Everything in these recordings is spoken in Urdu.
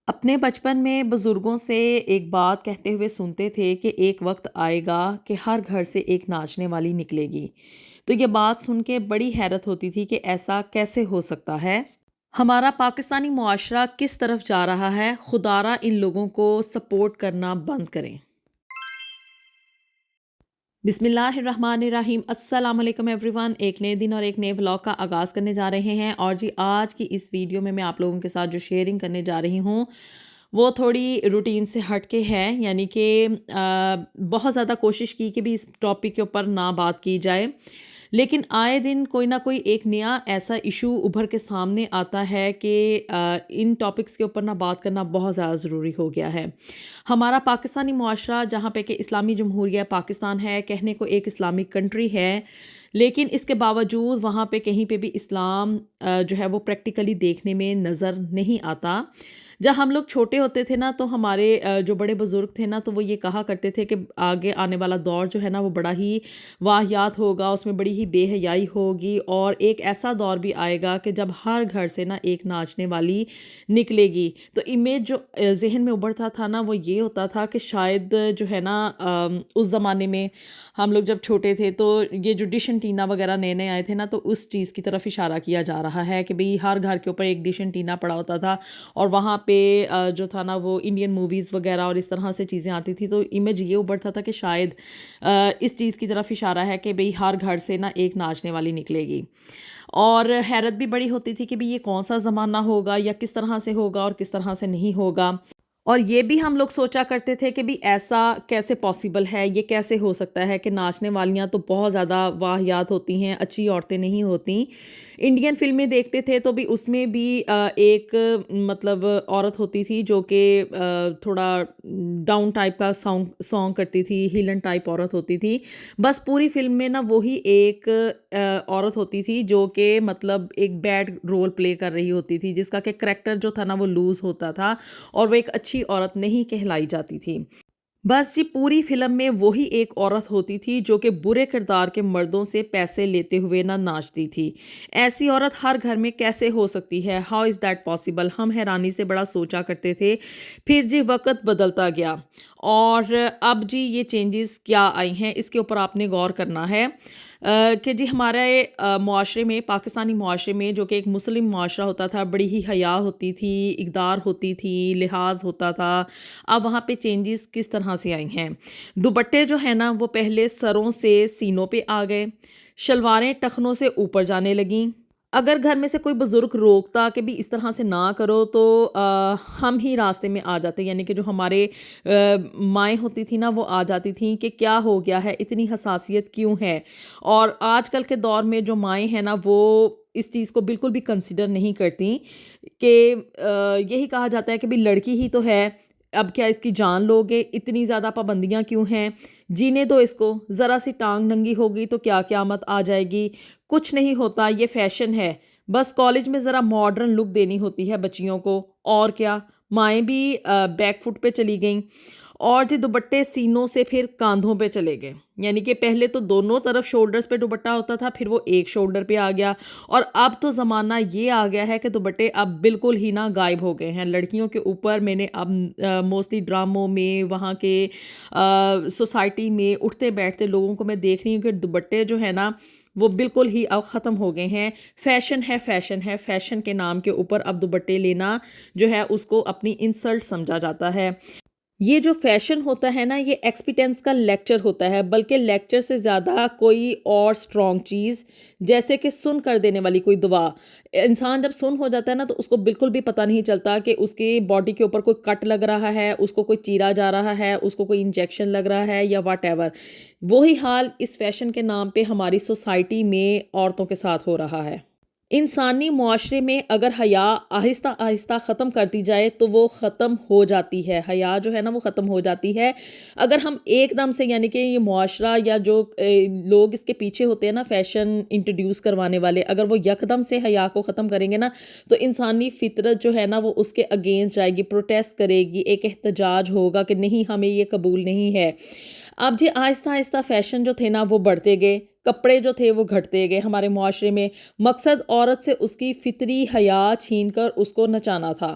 اپنے بچپن میں بزرگوں سے ایک بات کہتے ہوئے سنتے تھے کہ ایک وقت آئے گا کہ ہر گھر سے ایک ناچنے والی نکلے گی۔ تو یہ بات سن کے بڑی حیرت ہوتی تھی کہ ایسا کیسے ہو سکتا ہے؟ ہمارا پاکستانی معاشرہ کس طرف جا رہا ہے؟ خدارہ ان لوگوں کو سپورٹ کرنا بند کریں۔ بسم اللہ الرحمن الرحیم، السلام علیکم ایوری ون۔ ایک نئے دن اور ایک نئے بلاگ کا آغاز کرنے جا رہے ہیں، اور جی آج کی اس ویڈیو میں آپ لوگوں کے ساتھ جو شیئرنگ کرنے جا رہی ہوں وہ تھوڑی روٹین سے ہٹ کے ہے، یعنی کہ بہت زیادہ کوشش کی کہ بھی اس ٹاپک کے اوپر نہ بات کی جائے، لیکن آئے دن کوئی نہ کوئی ایک نیا ایسا ایشو ابھر کے سامنے آتا ہے کہ ان ٹاپکس کے اوپر نہ بات کرنا بہت زیادہ ضروری ہو گیا ہے۔ ہمارا پاکستانی معاشرہ جہاں پہ کہ اسلامی جمہوریہ پاکستان ہے، کہنے کو ایک اسلامک کنٹری ہے، لیکن اس کے باوجود وہاں پہ کہیں پہ بھی اسلام جو ہے وہ پریکٹیکلی دیکھنے میں نظر نہیں آتا۔ جب ہم لوگ چھوٹے ہوتے تھے نا تو ہمارے جو بڑے بزرگ تھے نا تو وہ یہ کہا کرتے تھے کہ آگے آنے والا دور جو ہے نا وہ بڑا ہی واہیات ہوگا، اس میں بڑی ہی بے حیائی ہوگی، اور ایک ایسا دور بھی آئے گا کہ جب ہر گھر سے نا ایک ناچنے والی نکلے گی۔ تو امیج جو ذہن میں ابھرتا تھا نا وہ یہ ہوتا تھا کہ شاید جو ہے نا اس زمانے میں ہم لوگ جب چھوٹے تھے تو یہ جو ڈش انٹینا وغیرہ نئے نئے آئے تھے نا تو اس چیز کی طرف اشارہ کیا جا رہا ہے کہ بھئی ہر گھر کے اوپر ایک ڈش انٹینا پڑا ہوتا تھا، اور وہاں پہ جو تھا نا وہ انڈین موویز وغیرہ اور اس طرح سے چیزیں آتی تھی، تو امیج یہ ابھرتا تھا کہ شاید اس چیز کی طرف اشارہ ہے کہ بھئی ہر گھر سے نا ایک ناچنے والی نکلے گی۔ اور حیرت بھی بڑی ہوتی تھی کہ بھئی یہ کون سا زمانہ ہوگا، یا کس طرح سے ہوگا اور کس طرح سے نہیں ہوگا، اور یہ بھی ہم لوگ سوچا کرتے تھے کہ بھی ایسا کیسے پاسیبل ہے، یہ کیسے ہو سکتا ہے کہ ناچنے والیاں تو بہت زیادہ واہیات ہوتی ہیں، اچھی عورتیں نہیں ہوتیں۔ انڈین فلمیں دیکھتے تھے تو بھی اس میں بھی ایک مطلب عورت ہوتی تھی جو کہ تھوڑا ڈاؤن ٹائپ کا سانگ کرتی تھی، ہیلن ٹائپ عورت ہوتی تھی، بس پوری فلم میں نا وہی ایک عورت ہوتی تھی جو کہ مطلب ایک بیڈ رول پلے کر رہی ہوتی تھی، جس کا کہ کریکٹر جو تھا نا وہ لوز ہوتا تھا اور وہ ایک اچھی عورت نہیں کہلائی جاتی تھی۔ بس جی پوری فلم میں وہی ایک عورت ہوتی تھی جو کہ برے کردار کے مردوں سے پیسے لیتے ہوئے نہ ناچتی تھی۔ ایسی عورت ہر گھر میں کیسے ہو سکتی ہے؟ How is that possible? ہم حیرانی سے بڑا سوچا کرتے تھے۔ پھر جی وقت بدلتا گیا، اور اب جی یہ چینجز کیا آئی ہیں اس کے اوپر آپ نے غور کرنا ہے کہ جی ہمارے معاشرے میں، پاکستانی معاشرے میں جو کہ ایک مسلم معاشرہ ہوتا تھا، بڑی ہی حیا ہوتی تھی، اقدار ہوتی تھی، لحاظ ہوتا تھا، اب وہاں پہ چینجز کس طرح سے آئی ہیں۔ دوپٹے جو ہے نا وہ پہلے سروں سے سینوں پہ آ گئے، شلواریں ٹخنوں سے اوپر جانے لگیں۔ اگر گھر میں سے کوئی بزرگ روکتا کہ بھی اس طرح سے نہ کرو تو ہم ہی راستے میں آ جاتے، یعنی کہ جو ہمارے مائیں ہوتی تھی نا وہ آ جاتی تھیں کہ کیا ہو گیا ہے، اتنی حساسیت کیوں ہے۔ اور آج کل کے دور میں جو مائیں ہیں نا وہ اس چیز کو بالکل بھی کنسیڈر نہیں کرتی، کہ یہی کہا جاتا ہے کہ بھی لڑکی ہی تو ہے، اب کیا اس کی جان لوگے، اتنی زیادہ پابندیاں کیوں ہیں، جینے دو اس کو، ذرا سی ٹانگ ننگی ہوگی تو کیا قیامت آ جائے گی، کچھ نہیں ہوتا، یہ فیشن ہے، بس کالج میں ذرا ماڈرن لک دینی ہوتی ہے بچیوں کو، اور کیا۔ مائیں بھی بیک فٹ پہ چلی گئیں، اور جو دوپٹے سینوں سے پھر کاندھوں پہ چلے گئے، یعنی کہ پہلے تو دونوں طرف شولڈرز پہ دوپٹہ ہوتا تھا، پھر وہ ایک شولڈر پہ آ گیا، اور اب تو زمانہ یہ آ گیا ہے کہ دوپٹے اب بالکل ہی نہ غائب ہو گئے ہیں لڑکیوں کے اوپر۔ میں نے اب موسٹلی ڈراموں میں، وہاں کے سوسائٹی میں اٹھتے بیٹھتے لوگوں کو میں دیکھ رہی ہوں کہ دوپٹے جو ہے نا وہ بالکل ہی اب ختم ہو گئے ہیں۔ فیشن ہے، فیشن ہے، فیشن کے نام کے اوپر اب دوپٹے لینا جو ہے اس کو اپنی انسلٹ سمجھا جاتا ہے۔ یہ جو فیشن ہوتا ہے نا یہ ایکسپیٹنس کا لیکچر ہوتا ہے، بلکہ لیکچر سے زیادہ کوئی اور سٹرونگ چیز، جیسے کہ سن کر دینے والی کوئی دعا۔ انسان جب سن ہو جاتا ہے نا تو اس کو بالکل بھی پتہ نہیں چلتا کہ اس کی باڈی کے اوپر کوئی کٹ لگ رہا ہے، اس کو کوئی چیرا جا رہا ہے، اس کو کوئی انجیکشن لگ رہا ہے، یا واٹ ایور۔ وہی حال اس فیشن کے نام پہ ہماری سوسائٹی میں عورتوں کے ساتھ ہو رہا ہے۔ انسانی معاشرے میں اگر حیا آہستہ آہستہ ختم کر دی جائے تو وہ ختم ہو جاتی ہے، حیا جو ہے نا وہ ختم ہو جاتی ہے۔ اگر ہم ایک دم سے، یعنی کہ یہ معاشرہ یا جو لوگ اس کے پیچھے ہوتے ہیں نا فیشن انٹروڈیوس کروانے والے، اگر وہ یکدم سے حیا کو ختم کریں گے نا تو انسانی فطرت جو ہے نا وہ اس کے اگینسٹ جائے گی، پروٹیسٹ کرے گی، ایک احتجاج ہوگا کہ نہیں، ہمیں یہ قبول نہیں ہے۔ اب جی آہستہ آہستہ فیشن جو تھے نا وہ بڑھتے گئے، کپڑے جو تھے وہ گھٹتے گئے ہمارے معاشرے میں، مقصد عورت سے اس کی فطری حیا چھین کر اس کو نچانا تھا۔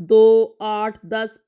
2, 8, 10,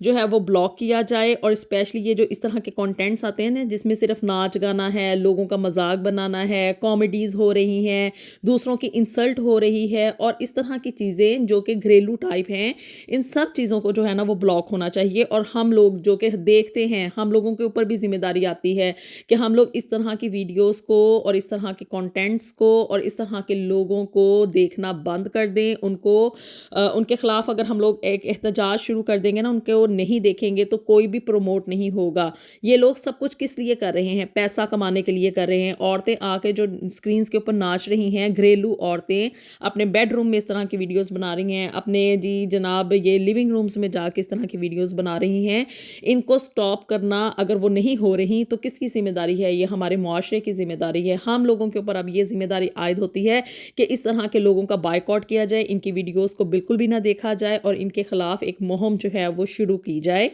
جو ہے وہ بلاک کیا جائے، اور اسپیشلی یہ جو اس طرح کے کانٹینٹس آتے ہیں نا جس میں صرف ناچ گانا ہے، لوگوں کا مذاق بنانا ہے، کامیڈیز ہو رہی ہیں، دوسروں کی انسلٹ ہو رہی ہے، اور اس طرح کی چیزیں جو کہ گھریلو ٹائپ ہیں، ان سب چیزوں کو جو ہے نا وہ بلاک ہونا چاہیے۔ اور ہم لوگ جو کہ دیکھتے ہیں، ہم لوگوں کے اوپر بھی ذمہ داری آتی ہے کہ ہم لوگ اس طرح کی ویڈیوز کو اور اس طرح کے کانٹینٹس کو اور اس طرح کے لوگوں کو دیکھنا بند کر دیں۔ ان کے خلاف اگر ہم لوگ ایک احتجاج شروع کر دیں گے نا، ان کو نہیں دیکھیں گے تو کوئی بھی پروموٹ نہیں ہوگا۔ یہ لوگ سب کچھ کس لیے کر رہے ہیں؟ پیسہ کمانے کے لیے کر رہے ہیں۔ عورتیں آ کے جو اسکرینز کے اوپر ناچ رہی ہیں، گھریلو عورتیں اپنے بیڈ روم میں اس طرح کی ویڈیوز بنا رہی ہیں، اپنے جناب یہ لیونگ رومز میں جا کے اس طرح کی ویڈیوز بنا رہی ہیں، ان کو سٹاپ کرنا اگر وہ نہیں ہو رہی تو کس کی ذمہ داری ہے؟ یہ ہمارے معاشرے کی ذمہ داری ہے۔ ہم لوگوں کے اوپر اب یہ ذمہ داری عائد ہوتی ہے کہ اس طرح کے لوگوں کا بائیکاٹ کیا جائے، ان کی ویڈیوز کو بالکل بھی نہ دیکھا جائے، اور ان کے خلاف ایک مہم جو ہے وہ شروع کی جائے۔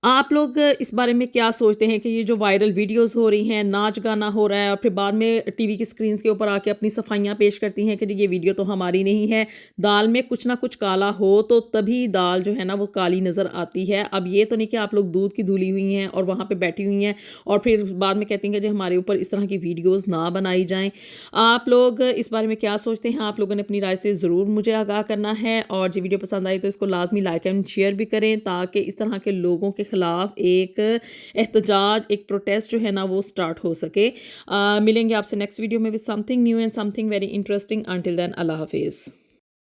آپ لوگ اس بارے میں کیا سوچتے ہیں کہ یہ جو وائرل ویڈیوز ہو رہی ہیں، ناچ گانا ہو رہا ہے، اور پھر بعد میں ٹی وی کی سکرینز کے اوپر آ کے اپنی صفائیاں پیش کرتی ہیں کہ یہ ویڈیو تو ہماری نہیں ہے؟ دال میں کچھ نہ کچھ کالا ہو تو تبھی دال جو ہے نا وہ کالی نظر آتی ہے۔ اب یہ تو نہیں کہ آپ لوگ دودھ کی دھلی ہوئی ہیں اور وہاں پہ بیٹھی ہوئی ہیں اور پھر بعد میں کہتی ہیں کہ جو ہمارے اوپر اس طرح کی ویڈیوز نہ بنائی جائیں۔ آپ لوگ اس بارے میں کیا سوچتے ہیں؟ آپ لوگوں نے اپنی رائے سے ضرور مجھے آگاہ کرنا ہے، اور جو ویڈیو پسند آئی تو اس کو لازمی لائک اینڈ شیئر بھی کریں تاکہ اس طرح کے لوگوں کے خلاف ایک احتجاج، ایک پروٹیسٹ جو ہے نا وہ سٹارٹ ہو سکے۔ ملیں گے آپ سے نیکسٹ ویڈیو میں with something new and something very interesting. Until then, اللہ حافظ۔